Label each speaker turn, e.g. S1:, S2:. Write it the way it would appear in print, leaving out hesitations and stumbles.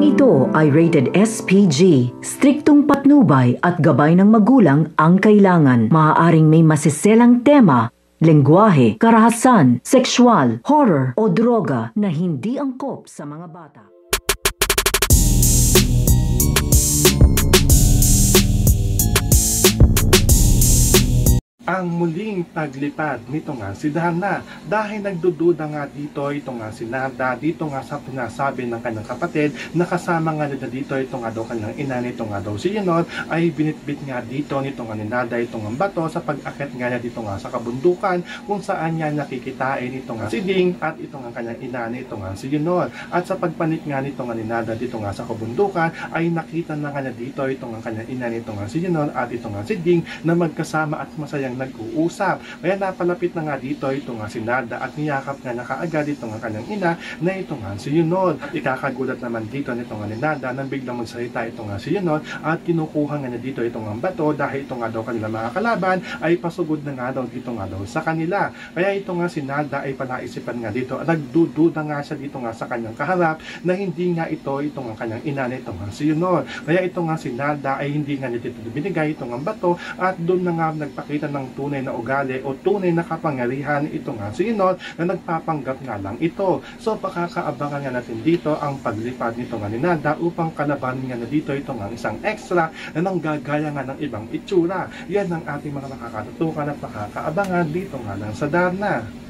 S1: Programang ito ay rated SPG. Striktong patnubay at gabay ng magulang ang kailangan. Maaaring may masiselang tema, lengguwahe, karahasan, sexual, horror o droga na hindi angkop sa mga bata.
S2: Ang muling paglipad nito nga si Darna dahil nagdududa nga dito ito nga si Narda dito nga sa pinasabi ng kanyang kapatid na kasama nga nila dito ito nga daw kanyang ina nito nga daw si Yunor ay binitbit nga dito nito nga ni Narda ito nga bato sa pag-akit nga niya dito nga sa kabundukan kung saan niya nakikitain ito nga si Ding at ito nga kanyang ina nito nga si Yunor at sa pagpanik nga nito nga ni Narda dito nga sa kabundukan ay nakita na nga niya dito ito nga kanyang ina nito nga si Yunor at ito nga si Ding na magkasama at masayang nag-uusap. Kaya napalapit na nga dito ito nga si Narda at niyakap nga na kaagad ito nga kanyang ina na ito nga si Yunor. At ikakagulat naman dito nito nga ni Narda nang biglang magsalita ito nga si Yunor at kinukuha nga niya dito ito nga bato dahil ito nga daw kanila mga kalaban ay pasugod na nga daw dito nga daw sa kanila. Kaya ito nga si Narda ay panaisipan nga dito at nagdududa nga siya dito nga sa kanyang kaharap na hindi nga ito nga kanyang ina na ito nga si Yunor. Kaya ito nga si Narda ay hindi nga niya dito binigay ito nga bato at doon na nga nagpakita ng tunay na ugali o tunay na kapangyarihan ito nga si Yunor na nagpapanggap nga lang ito. So pakakaabangan nga natin dito ang paglipad nito nga ni Narda upang kalabanin nga na dito ito nga isang extra na nanggagaya nga ng ibang itsura. Yan ang ating mga makakatutukan at makakaabangan dito nga lang sa Darna.